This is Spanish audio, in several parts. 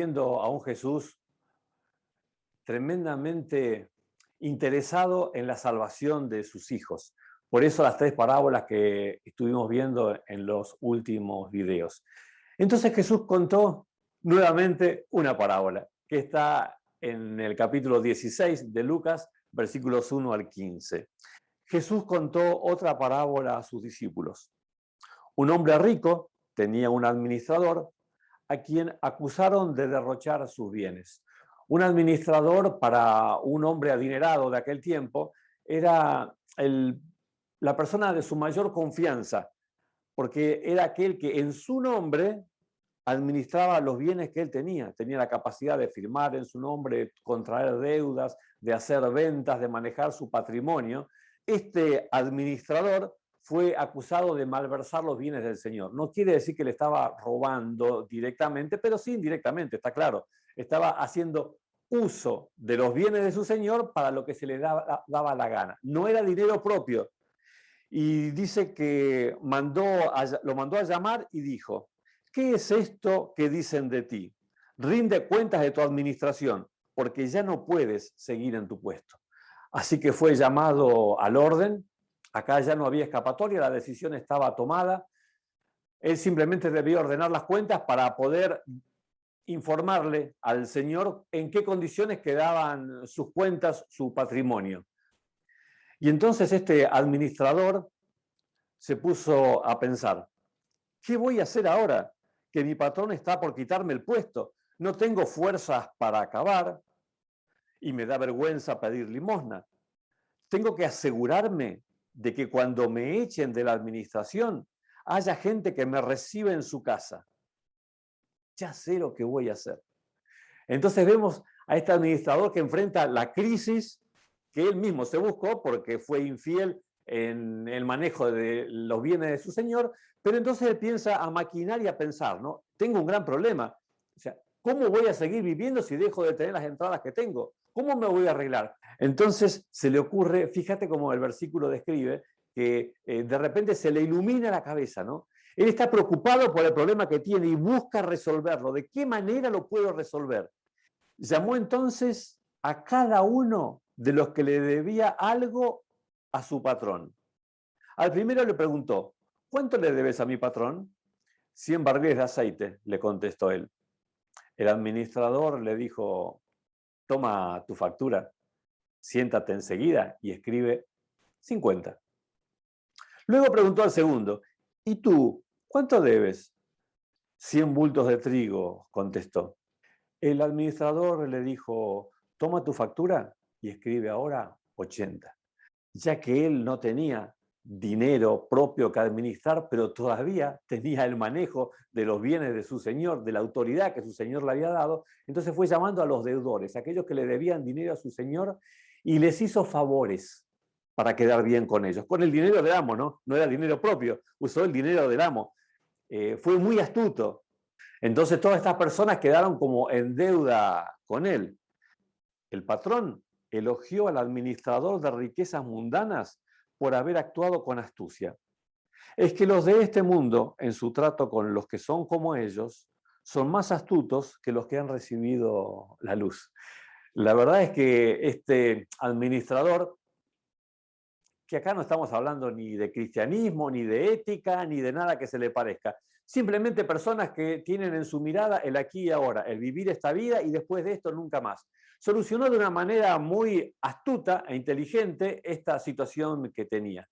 viendo a un Jesús tremendamente interesado en la salvación de sus hijos. Por eso las tres parábolas que estuvimos viendo en los últimos videos. Entonces Jesús contó nuevamente una parábola que está en el capítulo 16 de Lucas, versículos 1 al 15. Jesús contó otra parábola a sus discípulos. Un hombre rico tenía un administrador a quien acusaron de derrochar sus bienes. Un administrador para un hombre adinerado de aquel tiempo era la persona de su mayor confianza, porque era aquel que en su nombre administraba los bienes que él tenía. Tenía la capacidad de firmar en su nombre, de contraer deudas, de hacer ventas, de manejar su patrimonio. Este administrador fue acusado de malversar los bienes del Señor. No quiere decir que le estaba robando directamente, pero sí indirectamente, está claro. Estaba haciendo uso de los bienes de su Señor para lo que se le daba la gana. No era dinero propio. Y dice que lo mandó a llamar y dijo: ¿qué es esto que dicen de ti? Rinde cuentas de tu administración, porque ya no puedes seguir en tu puesto. Así que fue llamado al orden. Acá ya no había escapatoria, la decisión estaba tomada. Él simplemente debía ordenar las cuentas para poder informarle al Señor en qué condiciones quedaban sus cuentas, su patrimonio. Y entonces este administrador se puso a pensar: ¿qué voy a hacer ahora que mi patrón está por quitarme el puesto? No tengo fuerzas para acabar y me da vergüenza pedir limosna. Tengo que asegurarme de que cuando me echen de la administración haya gente que me reciba en su casa. Ya sé lo que voy a hacer. Entonces vemos a este administrador que enfrenta la crisis que él mismo se buscó porque fue infiel en el manejo de los bienes de su señor, pero entonces él piensa a maquinar y a pensar, ¿no? Tengo un gran problema. O sea, ¿cómo voy a seguir viviendo si dejo de tener las entradas que tengo? ¿Cómo me voy a arreglar? Entonces se le ocurre, fíjate cómo el versículo describe, que de repente se le ilumina la cabeza, ¿no? Él está preocupado por el problema que tiene y busca resolverlo. ¿De qué manera lo puedo resolver? Llamó entonces a cada uno de los que le debía algo a su patrón. Al primero le preguntó: ¿cuánto le debes a mi patrón? 100 barriles de aceite, le contestó él. El administrador le dijo: toma tu factura, siéntate enseguida y escribe 50. Luego preguntó al segundo: ¿y tú, cuánto debes? 100 bultos de trigo, contestó. El administrador le dijo: toma tu factura y escribe ahora 80. Ya que él no tenía dinero propio que administrar, pero todavía tenía el manejo de los bienes de su señor, de la autoridad que su señor le había dado, entonces fue llamando a los deudores, aquellos que le debían dinero a su señor, y les hizo favores para quedar bien con ellos. Con el dinero del amo, ¿no? No era dinero propio, usó el dinero del amo. Fue muy astuto. Entonces todas estas personas quedaron como en deuda con él. El patrón elogió al administrador de riquezas mundanas por haber actuado con astucia. Es que los de este mundo, en su trato con los que son como ellos, son más astutos que los que han recibido la luz. La verdad es que este administrador, que acá no estamos hablando ni de cristianismo, ni de ética, ni de nada que se le parezca. Simplemente personas que tienen en su mirada el aquí y ahora, el vivir esta vida y después de esto nunca más. Solucionó de una manera muy astuta e inteligente esta situación que tenía.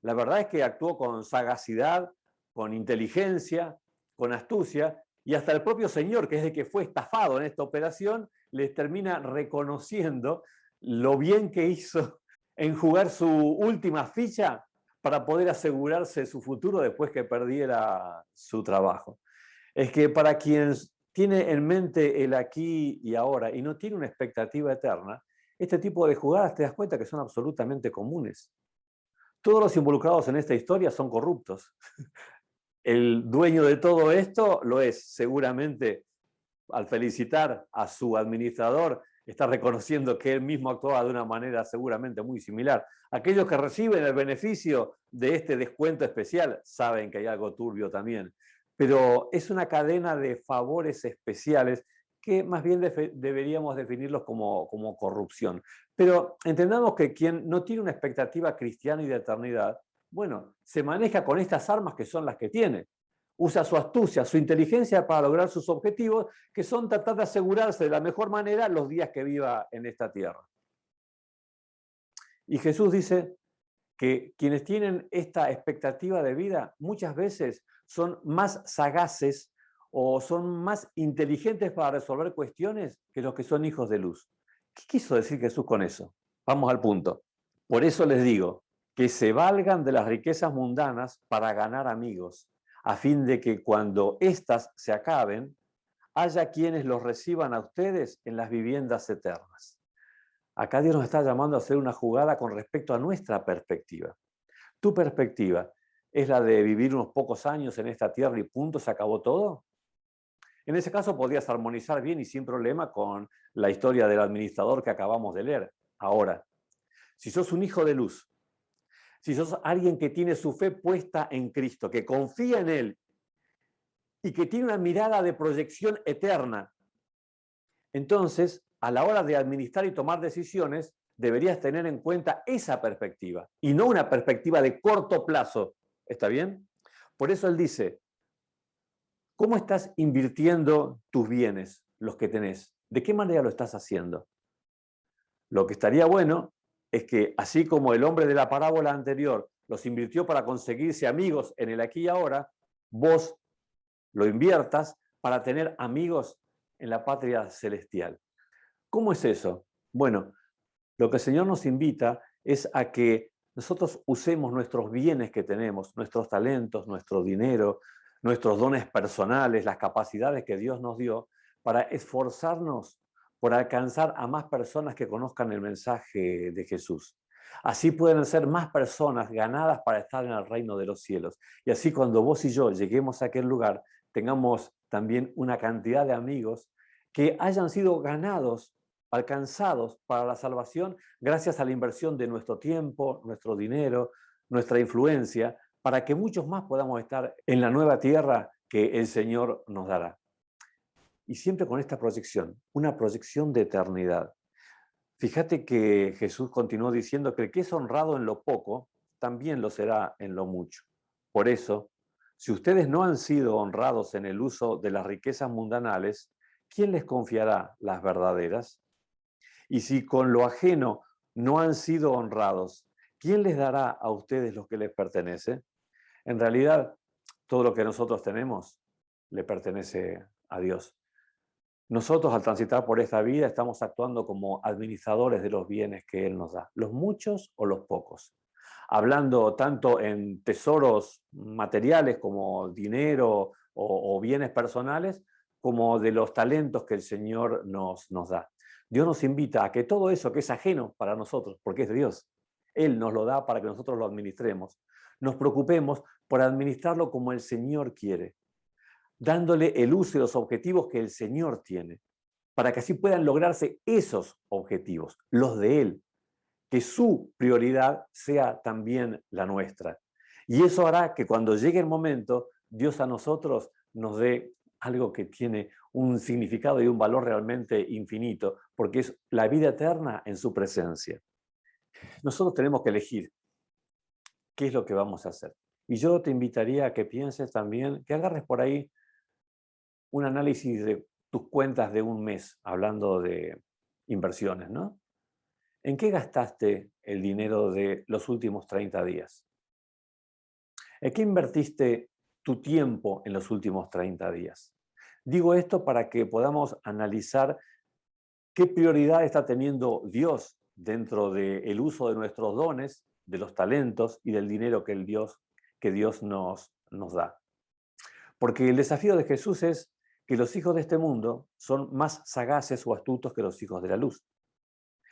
La verdad es que actuó con sagacidad, con inteligencia, con astucia, y hasta el propio señor, que es el que fue estafado en esta operación, les termina reconociendo lo bien que hizo en jugar su última ficha para poder asegurarse su futuro después que perdiera su trabajo. Es que para quien tiene en mente el aquí y ahora y no tiene una expectativa eterna, este tipo de jugadas te das cuenta que son absolutamente comunes. Todos los involucrados en esta historia son corruptos. El dueño de todo esto lo es, seguramente, al felicitar a su administrador, está reconociendo que él mismo actuaba de una manera seguramente muy similar. Aquellos que reciben el beneficio de este descuento especial saben que hay algo turbio también, pero es una cadena de favores especiales que más bien deberíamos definirlos como corrupción. Pero entendamos que quien no tiene una expectativa cristiana y de eternidad, bueno, se maneja con estas armas que son las que tiene. Usa su astucia, su inteligencia para lograr sus objetivos, que son tratar de asegurarse de la mejor manera los días que viva en esta tierra. Y Jesús dice que quienes tienen esta expectativa de vida muchas veces son más sagaces o son más inteligentes para resolver cuestiones que los que son hijos de luz. ¿Qué quiso decir Jesús con eso? Vamos al punto. Por eso les digo, que se valgan de las riquezas mundanas para ganar amigos, a fin de que cuando éstas se acaben, haya quienes los reciban a ustedes en las viviendas eternas. Acá Dios nos está llamando a hacer una jugada con respecto a nuestra perspectiva. ¿Tu perspectiva es la de vivir unos pocos años en esta tierra y punto, se acabó todo? En ese caso podrías armonizar bien y sin problema con la historia del administrador que acabamos de leer. Ahora, si sos un hijo de luz, si sos alguien que tiene su fe puesta en Cristo, que confía en Él y que tiene una mirada de proyección eterna, entonces, a la hora de administrar y tomar decisiones, deberías tener en cuenta esa perspectiva y no una perspectiva de corto plazo. ¿Está bien? Por eso él dice, ¿cómo estás invirtiendo tus bienes, los que tenés? ¿De qué manera lo estás haciendo? Lo que estaría bueno es que, así como el hombre de la parábola anterior los invirtió para conseguirse amigos en el aquí y ahora, vos lo inviertas para tener amigos en la patria celestial. ¿Cómo es eso? Bueno, lo que el Señor nos invita es a que nosotros usemos nuestros bienes que tenemos, nuestros talentos, nuestro dinero, nuestros dones personales, las capacidades que Dios nos dio, para esforzarnos por alcanzar a más personas que conozcan el mensaje de Jesús. Así pueden ser más personas ganadas para estar en el reino de los cielos. Y así cuando vos y yo lleguemos a aquel lugar, tengamos también una cantidad de amigos que hayan sido ganados, alcanzados para la salvación gracias a la inversión de nuestro tiempo, nuestro dinero, nuestra influencia, para que muchos más podamos estar en la nueva tierra que el Señor nos dará. Y siempre con esta proyección, una proyección de eternidad. Fíjate que Jesús continuó diciendo que el que es honrado en lo poco, también lo será en lo mucho. Por eso, si ustedes no han sido honrados en el uso de las riquezas mundanales, ¿quién les confiará las verdaderas? Y si con lo ajeno no han sido honrados, ¿quién les dará a ustedes lo que les pertenece? En realidad, todo lo que nosotros tenemos le pertenece a Dios. Nosotros, al transitar por esta vida, estamos actuando como administradores de los bienes que Él nos da, los muchos o los pocos. Hablando tanto en tesoros materiales como dinero o bienes personales, como de los talentos que el Señor nos da. Dios nos invita a que todo eso que es ajeno para nosotros, porque es de Dios, Él nos lo da para que nosotros lo administremos, nos preocupemos por administrarlo como el Señor quiere, dándole el uso y los objetivos que el Señor tiene, para que así puedan lograrse esos objetivos, los de Él, que su prioridad sea también la nuestra. Y eso hará que cuando llegue el momento, Dios a nosotros nos dé algo que tiene un significado y un valor realmente infinito, porque es la vida eterna en su presencia. Nosotros tenemos que elegir qué es lo que vamos a hacer. Y yo te invitaría a que pienses también, que agarres por ahí un análisis de tus cuentas de un mes, hablando de inversiones, ¿no? ¿En qué gastaste el dinero de los últimos 30 días? ¿En qué invertiste tu tiempo en los últimos 30 días? Digo esto para que podamos analizar qué prioridad está teniendo Dios dentro del uso de nuestros dones, de los talentos y del dinero que Dios nos da. Porque el desafío de Jesús es que los hijos de este mundo son más sagaces o astutos que los hijos de la luz.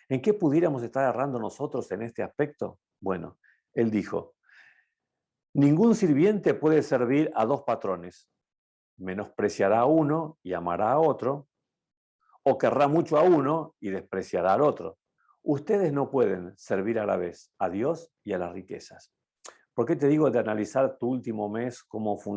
¿En qué pudiéramos estar errando nosotros en este aspecto? Bueno, él dijo, ningún sirviente puede servir a dos patrones. Menospreciará a uno y amará a otro, o querrá mucho a uno y despreciará al otro. Ustedes no pueden servir a la vez a Dios y a las riquezas. ¿Por qué te digo de analizar tu último mes cómo funciona?